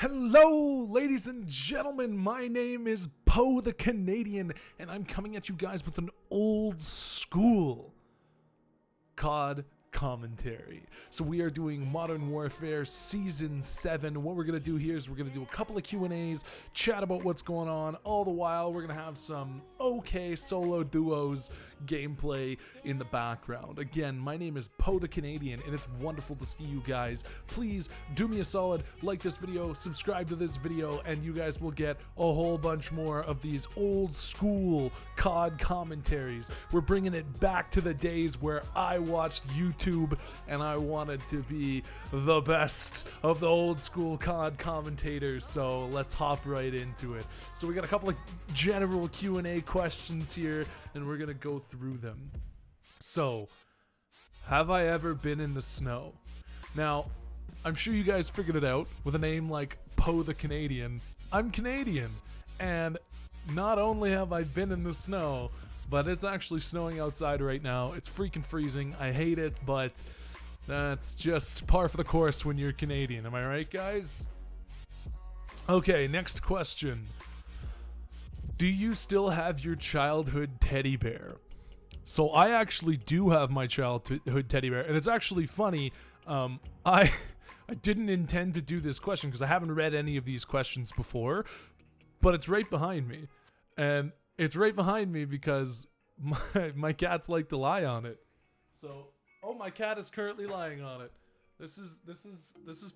Hello, ladies and gentlemen. My name is Poe the Canadian, and I'm coming at you guys with an old school COD commentary. So we are doing Modern Warfare Season 7. What we're going to do here is we're going to do a couple of Q&As, chat about what's going on. All the while, we're going to have some okay solo duos gameplay in the background. Again, my name is Poe the Canadian, and it's wonderful to see you guys. Please do me a solid, like this video, subscribe to this video, and you guys will get a whole bunch more of these old school COD commentaries. We're bringing it back to the days where I watched YouTube and I wanted to be the best of the old school COD commentators, so let's hop right into it. So we got a couple of general Q&A questions here, and we're gonna go through them. So, have I ever been in the snow? Now, I'm sure you guys figured it out with a name like Poe the Canadian. I'm Canadian, and not only have I been in the snow, but it's actually snowing outside right now. It's freaking freezing. I hate it, but that's just par for the course when you're Canadian. Am I right, guys? Okay, next question. Do you still have your childhood teddy bear? So I actually do have my childhood teddy bear, and it's actually funny. I didn't intend to do this question because I haven't read any of these questions before, but it's right behind me. And it's right behind me because my cats like to lie on it. So, oh, my cat is currently lying on it. This is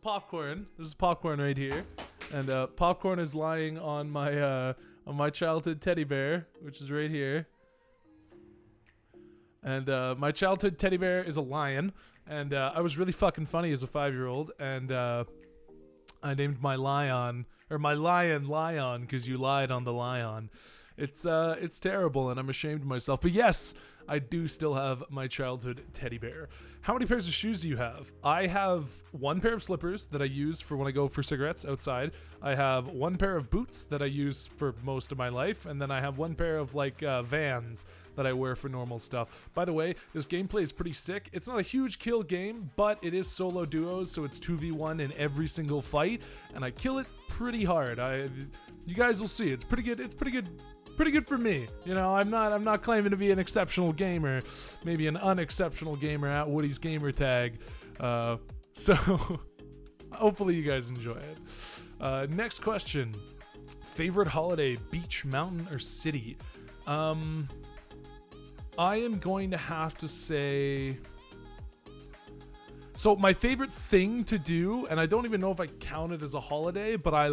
Popcorn. This is Popcorn right here, and Popcorn is lying on my childhood teddy bear, which is right here. And my childhood teddy bear is a lion, and I was really fucking funny as a 5-year-old, and I named my lion Lion because you lied on the lion. It's terrible, and I'm ashamed of myself. But yes, I do still have my childhood teddy bear. How many pairs of shoes do you have? I have one pair of slippers that I use for when I go for cigarettes outside. I have one pair of boots that I use for most of my life, and then I have one pair of Vans that I wear for normal stuff. By the way, this gameplay is pretty sick. It's not a huge kill game, but it is solo duos, so it's 2v1 in every single fight, and I kill it pretty hard. You guys will see. It's pretty good. It's pretty good for me. You know, I'm not claiming to be an exceptional gamer, maybe an unexceptional gamer at Woody's gamer tag. So hopefully you guys enjoy it. Next question. Favorite holiday, beach, mountain, or city? I am going to have to say, so my favorite thing to do, and I don't even know if I count it as a holiday, but I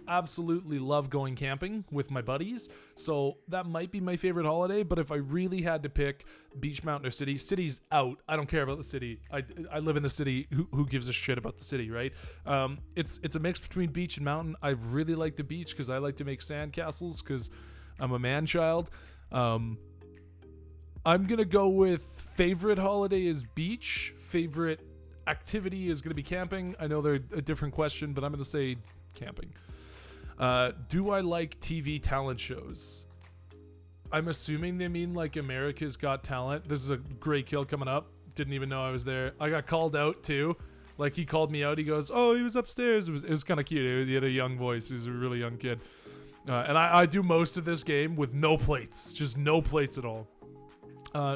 absolutely love going camping with my buddies. So that might be my favorite holiday, but if I really had to pick beach, mountain, or city, city's out. I don't care about the city. I live in the city. Who gives a shit about the city, right? It's a mix between beach and mountain. I really like the beach because I like to make sandcastles because I'm a man-child. I'm going to go with favorite holiday is beach. Favorite activity is going to be camping. I know they're a different question, but I'm going to say camping. Do I like TV talent shows? I'm assuming they mean like America's Got Talent. This is a great kill coming up. Didn't even know I was there. I got called out too. Like he called me out. He goes, "Oh, he was upstairs." It was kind of cute. He had a young voice. He was a really young kid. And I do most of this game with no plates. Just no plates at all.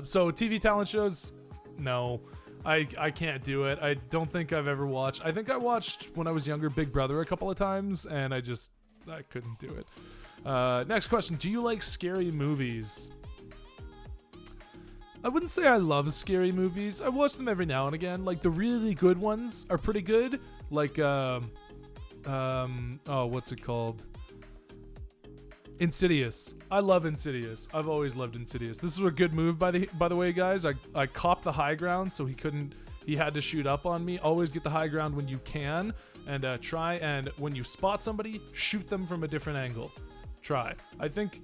So TV talent shows, no, I can't do it. I don't think I've ever watched. I think I watched when I was younger Big Brother a couple of times, and I couldn't do it. Next question. Do you like scary movies? I wouldn't say I love scary movies. I watch them every now and again. Like the really good ones are pretty good. Like, what's it called? Insidious. I love Insidious. I've always loved Insidious. This is a good move by the way, guys. I copped the high ground so he had to shoot up on me. Always get the high ground when you can, and try and when you spot somebody, shoot them from a different angle. Try. I think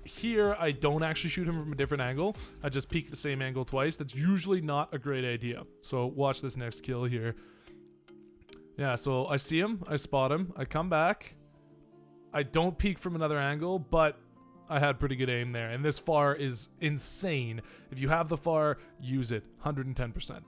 here I don't actually shoot him from a different angle. I just peek the same angle twice. That's usually not a great idea. So watch this next kill here. Yeah, so I see him, I spot him, I come back. I don't peek from another angle, but I had pretty good aim there. And this FAR is insane. If you have the FAR, use it. 110%.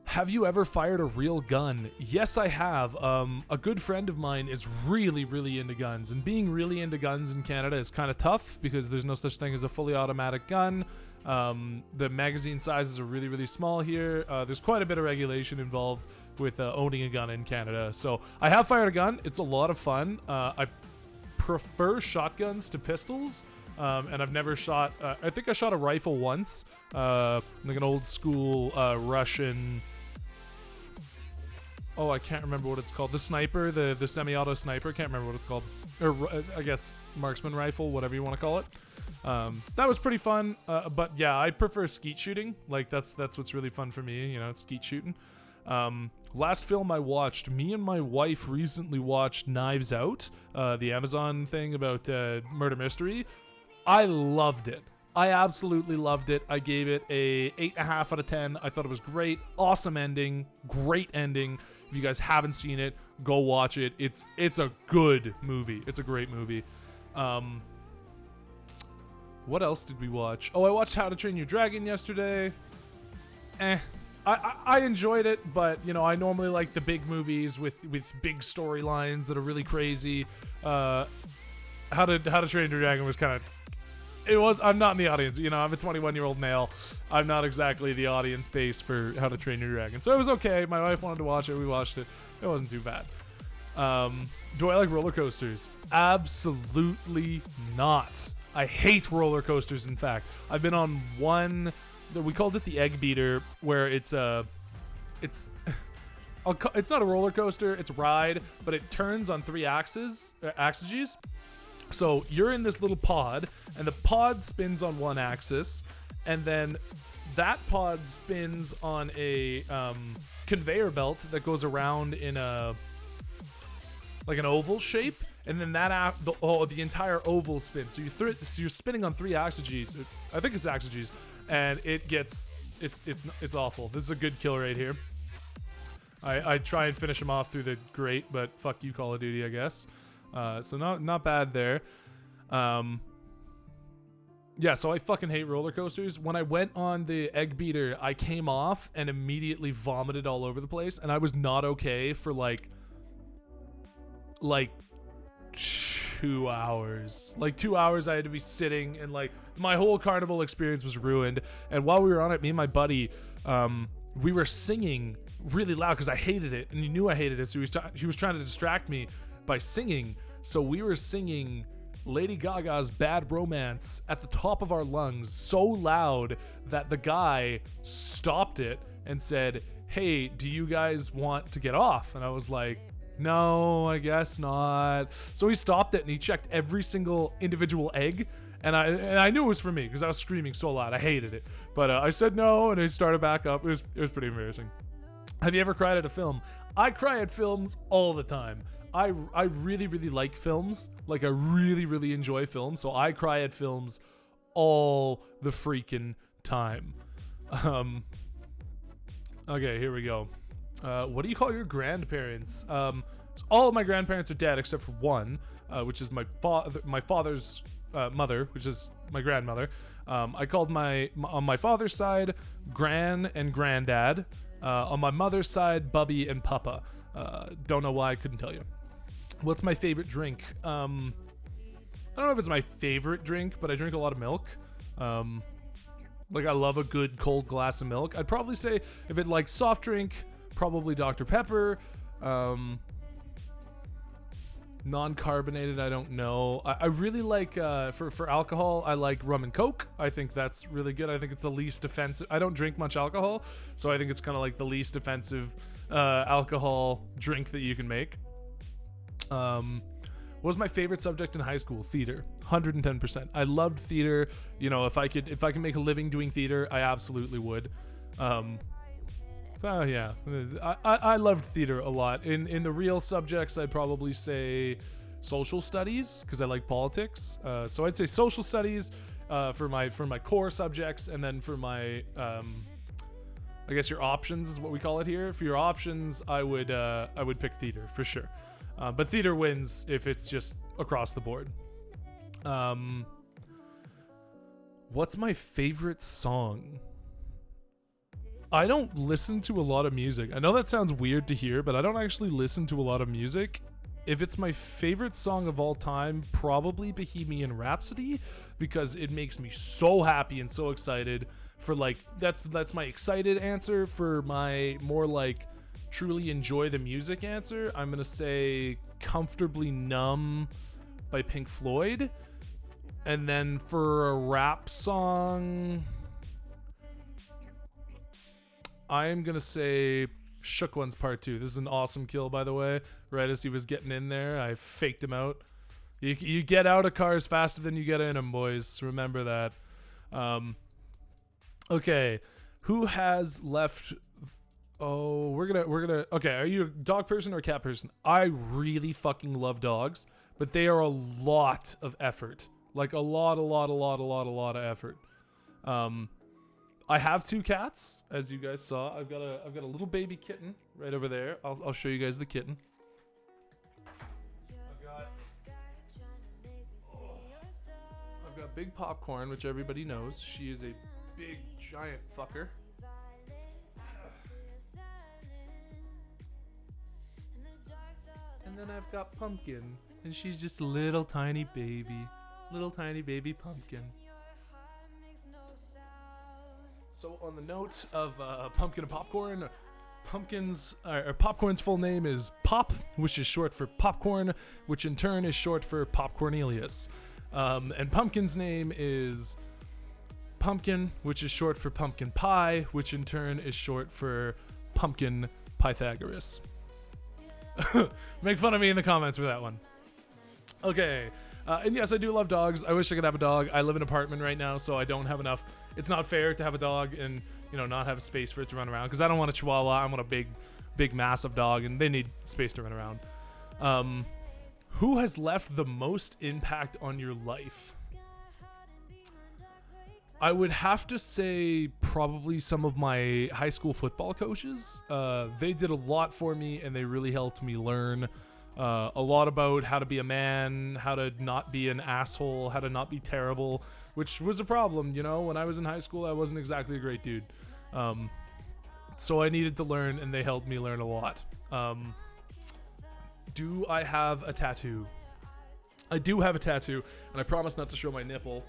Have you ever fired a real gun? Yes, I have. A good friend of mine is really, really into guns, and being really into guns in Canada is kind of tough because there's no such thing as a fully automatic gun. The magazine sizes are really, really small here. There's quite a bit of regulation involved with owning a gun in Canada. So I have fired a gun. It's a lot of fun. I prefer shotguns to pistols. And I've never shot, I think I shot a rifle once, like an old school Russian, oh, I can't remember what it's called. The sniper, the semi-auto sniper, can't remember what it's called. Or I guess marksman rifle, whatever you want to call it. That was pretty fun, but yeah, I prefer skeet shooting. Like that's what's really fun for me, you know, it's skeet shooting. Last film I watched, me and my wife recently watched Knives Out, the Amazon thing about murder mystery. I loved it. I absolutely loved it. I gave it a 8.5 out of 10. I thought it was great. Awesome ending. Great ending. If you guys haven't seen it, go watch it. It's a good movie. It's a great movie. What else did we watch? Oh, I watched How to Train Your Dragon yesterday. I enjoyed it, but you know, I normally like the big movies with big storylines that are really crazy. How to Train Your Dragon was kind of, I'm not in the audience, you know, I'm a 21-year-old male. I'm not exactly the audience base for How to Train Your Dragon. So it was okay. My wife wanted to watch it. We watched it. It wasn't too bad. Do I like roller coasters? Absolutely not. I hate roller coasters, in fact. I've been on one, we called it the Egg Beater, where it's not a roller coaster, it's a ride, but it turns on 3 axes. So you're in this little pod, and the pod spins on one axis, and then that pod spins on a conveyor belt that goes around in a like an oval shape, and then the entire oval spins. So you're spinning on 3 axes. I think it's axes, and it's awful. This is a good kill rate here. I try and finish him off through the grate, but fuck you, Call of Duty, I guess. So not bad there. Yeah, so I fucking hate roller coasters. When I went on the Egg Beater, I came off and immediately vomited all over the place, and I was not okay for like 2 hours. Like 2 hours I had to be sitting, and like my whole carnival experience was ruined. And while we were on it, me and my buddy, we were singing really loud because I hated it, and he knew I hated it, so he was trying to distract me by singing. So we were singing Lady Gaga's Bad Romance at the top of our lungs, so loud that the guy stopped it and said, "Hey, do you guys want to get off?" And I was like, "No, I guess not." So he stopped it and he checked every single individual egg, and I knew it was for me because I was screaming so loud. I hated it, but I said no, and it started back up. It was pretty embarrassing. Have you ever cried at a film? I cry at films all the time. I really, really like films. Like, I really, really enjoy films. So I cry at films all the freaking time. Okay, here we go. What do you call your grandparents? All of my grandparents are dead except for one, which is my father's mother, which is my grandmother. I called on my father's side, Gran and Granddad. On my mother's side, Bubby and Papa. Don't know why, I couldn't tell you. What's my favorite drink? I don't know if it's my favorite drink, but I drink a lot of milk. Like, I love a good cold glass of milk. I'd probably say if it like soft drink, probably Dr. Pepper. Non-carbonated, I don't know. I really like, for alcohol, I like rum and Coke. I think that's really good. I think it's the least offensive. I don't drink much alcohol, so I think it's kind of like the least offensive alcohol drink that you can make. What was my favorite subject in high school? Theater. 110%. I loved theater. You know, if I can make a living doing theater, I absolutely would. So yeah, I loved theater a lot. In the real subjects, I'd probably say social studies because I like politics. So I'd say social studies for my core subjects, and then for my I guess your options is what we call it here. For your options, I would pick theater for sure. But theater wins if it's just across the board. What's my favorite song? I don't listen to a lot of music. I know that sounds weird to hear, but I don't actually listen to a lot of music. If it's my favorite song of all time, probably Bohemian Rhapsody, because it makes me so happy and so excited. For like, that's my excited answer. For my more like truly enjoy the music answer, I'm gonna say Comfortably Numb by Pink Floyd. And then for a rap song, I am gonna say Shook Ones Part 2. This is an awesome kill, by the way. Right as he was getting in there, I faked him out. You get out of cars faster than you get in them, boys. Remember that. Okay, who has left? Oh, we're gonna. Okay, are you a dog person or a cat person? I really fucking love dogs, but they are a lot of effort. Like a lot of effort. I have 2 cats, as you guys saw. I've got a little baby kitten right over there. I'll show you guys the kitten. I've got Big Popcorn, which everybody knows. She is a big giant fucker. And then I've got Pumpkin, and she's just a little tiny baby Pumpkin. So on the note of Pumpkin and Popcorn, Popcorn's full name is Pop, which is short for Popcorn, which in turn is short for Popcornelius. And Pumpkin's name is Pumpkin, which is short for Pumpkin Pie, which in turn is short for Pumpkin Pythagoras. Make fun of me in the comments for that one. Okay. And yes, I do love dogs. I wish I could have a dog. I live in an apartment right now, so I don't have enough. It's not fair to have a dog and, not have space for it to run around, because I don't want a Chihuahua. I want a big, massive dog, and they need space to run around. Who has left the most impact on your life? I would have to say probably some of my high school football coaches. They did a lot for me, and they really helped me learn a lot about how to be a man, how to not be an asshole, how to not be terrible, which was a problem. When I was in high school, I wasn't exactly a great dude. So I needed to learn, and they helped me learn a lot. Do I have a tattoo? I do have a tattoo, and I promise not to show my nipple.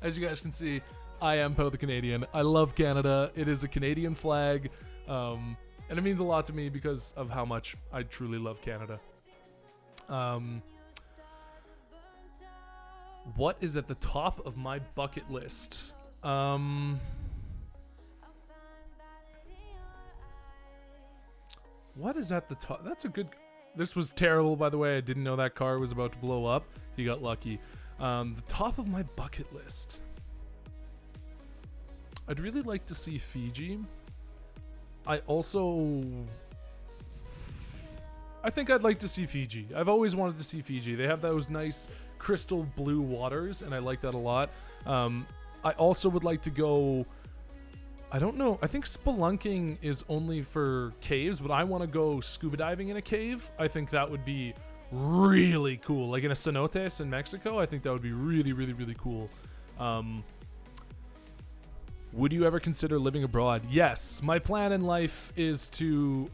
As you guys can see, I am Poe the Canadian. I love Canada. It is a Canadian flag, and it means a lot to me because of how much I truly love Canada. What is at the top of my bucket list? What is at the top? That's a good... This was terrible, by the way. I didn't know that car was about to blow up. You got lucky. The top of my bucket list. I'd really like to see Fiji. I think I'd like to see Fiji. I've always wanted to see Fiji. They have those nice crystal blue waters, and I like that a lot. I also would like to go... I don't know. I think spelunking is only for caves, but I want to go scuba diving in a cave. I think that would be really cool. Like in a cenotes in Mexico, I think that would be really, really, really cool. Would you ever consider living abroad? Yes. My plan in life is to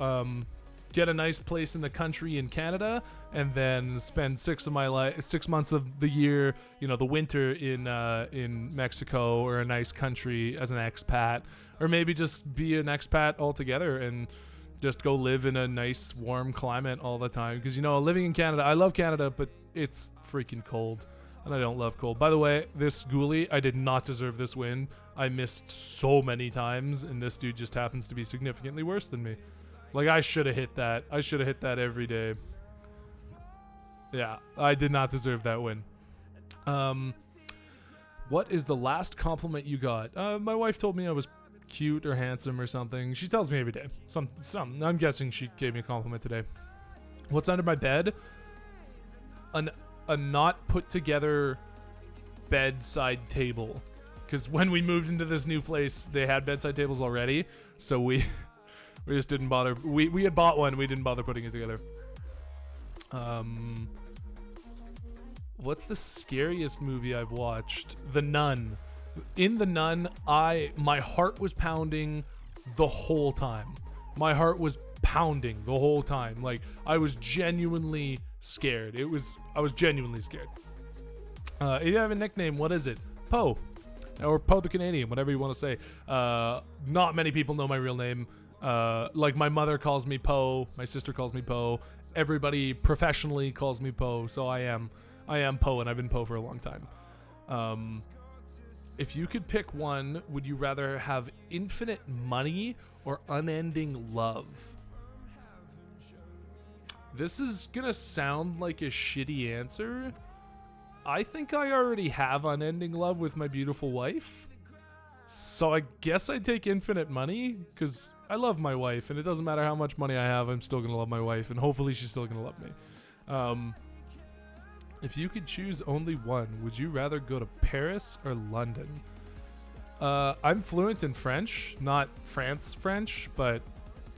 get a nice place in the country in Canada, and then spend 6 months of the year, the winter in Mexico or a nice country as an expat, or maybe just be an expat altogether and just go live in a nice warm climate all the time. Because living in Canada, I love Canada, but it's freaking cold, and I don't love cold. By the way, this ghoulie, I did not deserve this win. I missed so many times, and this dude just happens to be significantly worse than me. Like, I should have hit that. I should have hit that every day. Yeah, I did not deserve that win. What is the last compliment you got? My wife told me I was cute or handsome or something. She tells me every day. Some. I'm guessing she gave me a compliment today. What's under my bed? A not put together bedside table. Because when we moved into this new place, they had bedside tables already. So we just didn't bother. We had bought one. We didn't bother putting it together. What's the scariest movie I've watched? The Nun. In The Nun, my heart was pounding the whole time. My heart was pounding the whole time. Like, I was genuinely scared. I was genuinely scared. If you have a nickname, what is it? Poe. Or Poe the Canadian, whatever you want to say. Not many people know my real name. Like, my mother calls me Poe. My sister calls me Poe. Everybody professionally calls me Poe. So I am Poe, and I've been Poe for a long time. If you could pick one, would you rather have infinite money or unending love? This is gonna sound like a shitty answer. I think I already have unending love with my beautiful wife. So I guess I'd take infinite money, because I love my wife, and it doesn't matter how much money I have, I'm still gonna love my wife, and hopefully she's still gonna love me. If you could choose only one, would you rather go to Paris or London? I'm fluent in French, not France French, but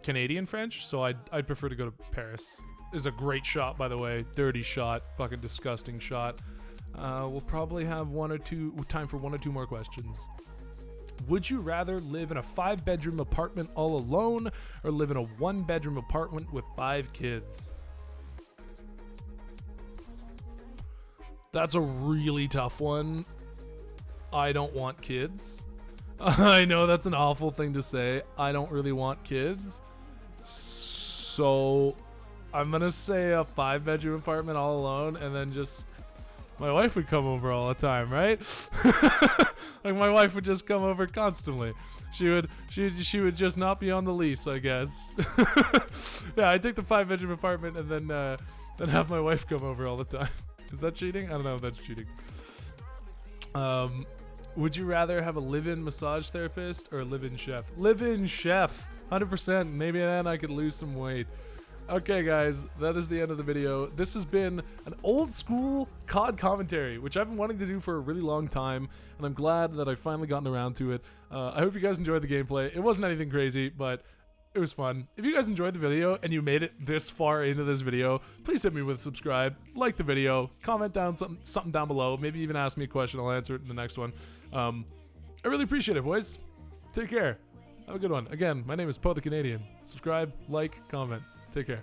Canadian French, so I'd prefer to go to Paris. Is a great shot, by the way. Dirty shot, fucking disgusting shot. We'll probably have time for one or two more questions. Would you rather live in a 5-bedroom apartment all alone or live in a 1-bedroom apartment with 5 kids? That's a really tough one. I don't want kids. I know that's an awful thing to say. I don't really want kids. So I'm going to say a 5-bedroom apartment all alone, and then just my wife would come over all the time, right? Like, my wife would just come over constantly. She would just not be on the lease, I guess. Yeah, I'd take the 5-bedroom apartment and then have my wife come over all the time. Is that cheating? I don't know if that's cheating. Would you rather have a live-in massage therapist or a live-in chef? Live-in chef, 100%. Maybe then I could lose some weight. Okay, guys, that is the end of the video. This has been an old school COD commentary, which I've been wanting to do for a really long time, and I'm glad that I've finally gotten around to it. I hope you guys enjoyed the gameplay. It wasn't anything crazy, but it was fun. If you guys enjoyed the video and you made it this far into this video, please hit me with subscribe, like the video, comment down something down below, maybe even ask me a question. I'll answer it in the next one. I really appreciate it, boys. Take care. Have a good one. Again, my name is Poe the Canadian. Subscribe, like, comment. Take care.